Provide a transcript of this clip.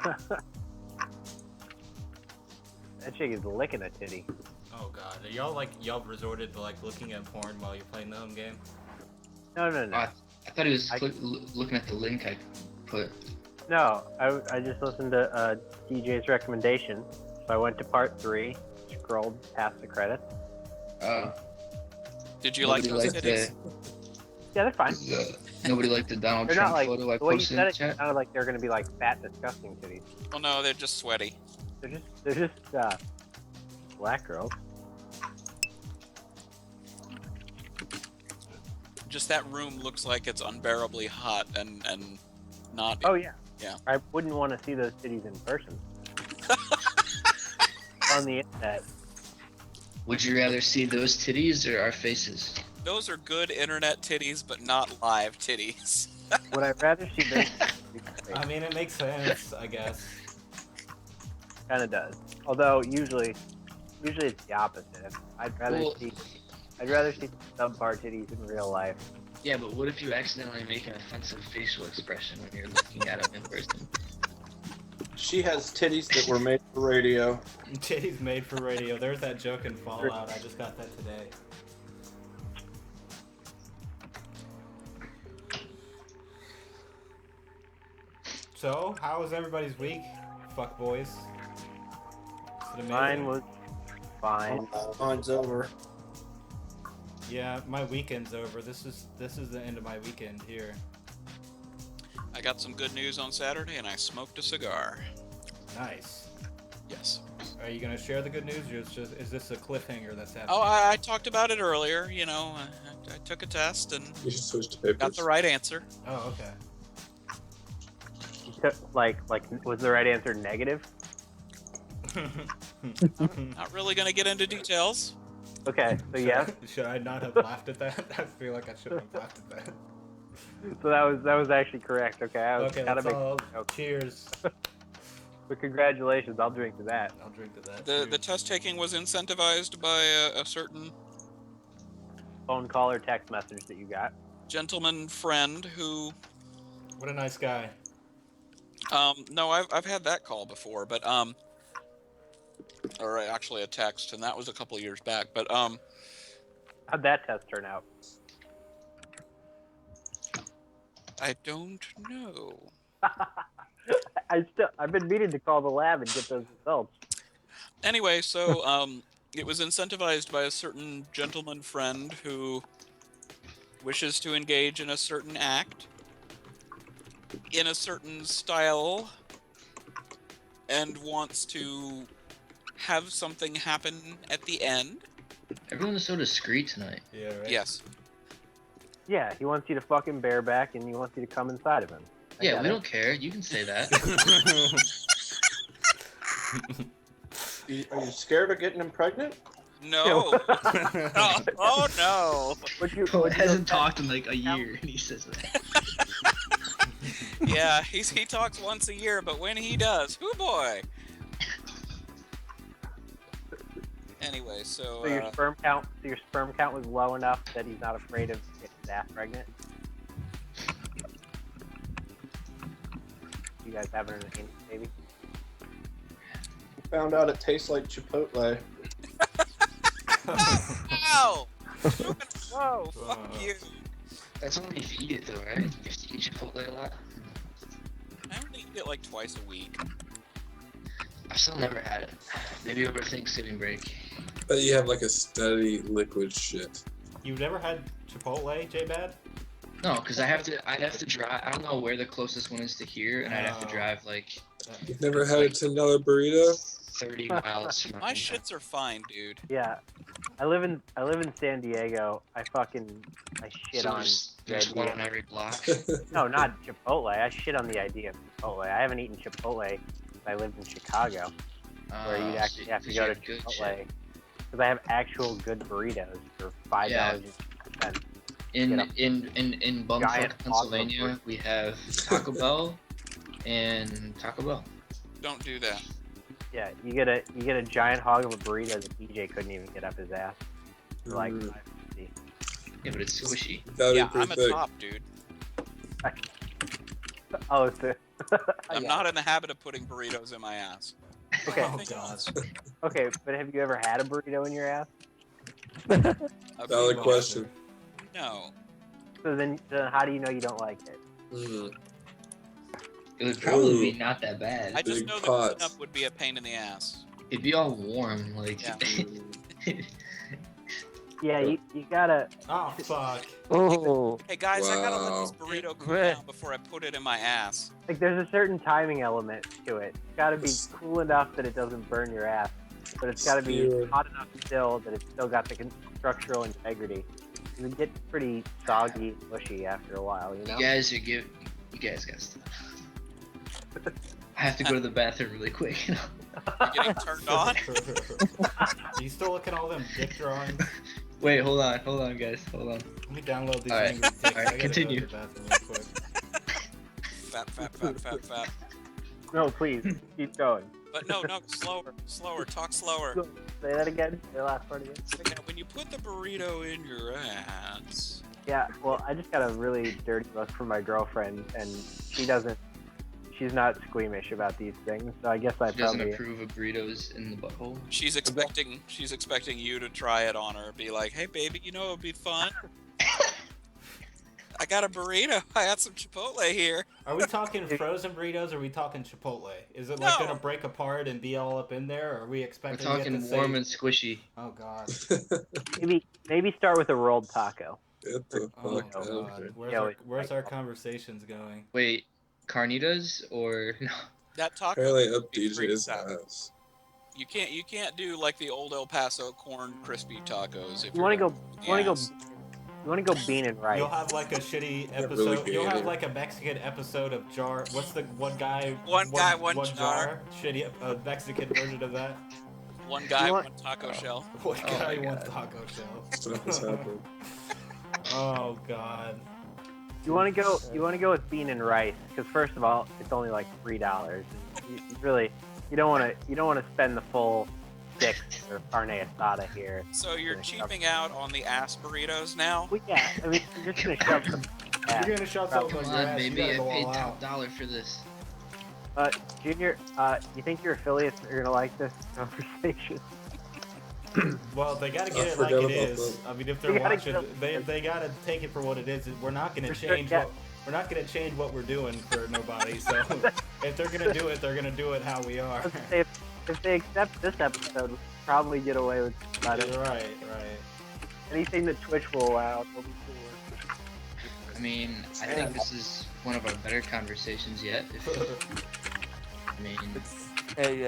That chick is licking a titty. Oh god, are y'all resorted to looking at porn while you're playing the home game? No. I thought he was looking at the link I put. No, I just listened to DJ's recommendation. So I went to part 3, scrolled past the credits. Did you like those titties? Yeah, they're fine. Nobody liked the Donald They're Trump not photo I the way you posted in said the it, chat. sounded like they're gonna be fat, disgusting titties. Well, no, they're just sweaty. They're just black girls. Just that room looks like it's unbearably hot and not. Oh yeah. Yeah. I wouldn't want to see those titties in person. On the internet. Would you rather see those titties or our faces? Those are good internet titties, but not live titties. Would I rather see those? I mean, it makes sense, I guess. Kind of does. Although usually it's the opposite. I'd rather see subpar titties in real life. Yeah, but what if you accidentally make an offensive facial expression when you're looking at them in person? She has titties that were made for radio. Titties made for radio. There's that joke in Fallout. I just got that today. So, how was everybody's week, fuck boys? Is it amazing? Mine was fine. Mine's over. Yeah, my weekend's over. This is the end of my weekend here. I got some good news on Saturday, and I smoked a cigar. Nice. Yes. Are you gonna share the good news, or is this a cliffhanger that's happening? Oh, I talked about it earlier. You know, I took a test and You should switch to papers. got the right answer. Oh, okay. Was the right answer negative? Not really gonna get into details. Okay, so yes. Should I not have laughed at that? I feel like I shouldn't have laughed at that. So that was actually correct. Okay, I was Okay, gotta that's make. all. Okay. Cheers. But congratulations, I'll drink to that. I'll drink to that. The Cheers. test taking was incentivized by a certain Phone call or text message that you got. gentleman friend who. What a nice guy. No, I've had that call before, but or actually a text, and that was a couple of years back. But How'd that test turn out? I don't know. I've been meaning to call the lab and get those results. Anyway, so it was incentivized by a certain gentleman friend who wishes to engage in a certain act in a certain style and wants to have something happen at the end. Everyone is so discreet tonight. Yeah, right. Yes. Yeah, he wants you to fucking bareback and he wants you to come inside of him. Yeah, we don't care. You can say that. Are you scared of getting him pregnant? No. Oh no. Bro, it hasn't talked in like a year, and he says that. Yeah, he talks once a year, but when he does, hoo boy. Anyway, So your sperm count was low enough that he's not afraid of getting his ass pregnant. You guys having an baby? Found out it tastes like Chipotle. Ow! Whoa! Fuck you! That's only if you eat it though, right? You have to eat Chipotle a lot. I only eat it like twice a week. I've still never had it. Maybe over Thanksgiving break. But you have like a steady liquid shit. You've never had Chipotle, J-Bad? No, because I'd have to drive. I don't know where the closest one is to here, and I'd have to drive like You've never had a $10 burrito? 30 miles from My shits are fine, dude. Yeah, I live in San Diego. I shit So on there's the one idea. on every block. No, not Chipotle. I shit on the idea of Chipotle. I haven't eaten Chipotle since I lived in Chicago, where you'd actually have to go to Chipotle because I have actual good burritos for $5. In Giant Bumfuck, Pennsylvania, hog we have Taco Bell and Taco Bell. Don't do that. Yeah, you get a giant hog of a burrito that DJ couldn't even get up his ass. For like $5.50. Yeah, but it's squishy. That'd Yeah, be pretty I'm a thick. top, dude. Oh, so I'm not in the habit of putting burritos in my ass. Okay. Oh Anything god. else? Okay, but have you ever had a burrito in your ass? A Valid burrito? question. No. So then how do you know you don't like it? Mm. It would probably be Ooh. not that bad. I just Big know the pot. cleanup would be a pain in the ass. It'd be all warm, like. Yeah. Yeah, you gotta. Oh fuck. Oh, Hey guys, I gotta let Wow. this burrito cool Quick. down before I put it in my ass. Like, there's a certain timing element to it. It's gotta be cool enough that it doesn't burn your ass, but it's gotta be Skewer. hot enough still that it's still got the structural integrity. It would get pretty soggy, mushy after a while, you know? You guys gotta stop. I have to go to the bathroom really quick. You're getting turned on? Are you still looking at all them dick drawings? Wait, hold on, guys, hold on. Let me download these Alright. angry dicks. Alright, I gotta continue. Go to the bathroom real quick. Fat. No, please, keep going. But no, slower, talk slower. Say that again. Say the last part again. Yeah, when you put the burrito in your ass. Yeah, well, I just got a really dirty look from my girlfriend, and she's not squeamish about these things, so I guess I She doesn't probably. approve of burritos in the butthole. She's expecting you to try it on her. Be like, hey baby, you know it'd be fun. I got a burrito. I got some Chipotle here. Are we talking frozen burritos or are we talking Chipotle? Is it like No. gonna break apart and be all up in there, or are we We're expecting it talking to say... warm and squishy. Oh god. Maybe start with a rolled taco. Get the Oh fuck out of god. here. Where's our conversations going? Wait, carnitas or no? That taco. Apparently would up be DJ's freaked out. ass. You can't do like the old El Paso corn crispy tacos. If You want to you're go? You want to go? Yes. You want to go bean and rice? You'll have like a shitty Not episode. really You'll have creative. like a Mexican episode of Jar. What's the one guy? One guy, one jar. Shitty Mexican version of that. One guy, You want- one taco shell. One Oh guy, my one God. taco shell. Stuff is happening. Oh god. You want to go? You want to go with bean and rice? Because first of all, it's only like $3. You don't want to spend the full $6 for carne asada here. So you're cheaping out on the ass burritos now? Well, yeah. I mean, you're just gonna shove some. You're gonna shove something Come up your on, ass. You baby, gotta I go paid all top out. dollar for this. Junior, you think your affiliates are gonna like this conversation? Well, they gotta I get it like forgot it about is. that. I mean, if they're They gotta watching, get they gotta take it for what it is. We're not gonna For sure, change yeah. we're not gonna change what we're doing for nobody. So if they're gonna do it, they're gonna do it how we are. I was gonna say, if they accept this episode, we'll probably get away with about it. Right. Anything that Twitch will allow. They'll be cool. I mean, I think this is one of our better conversations yet. I mean, hey,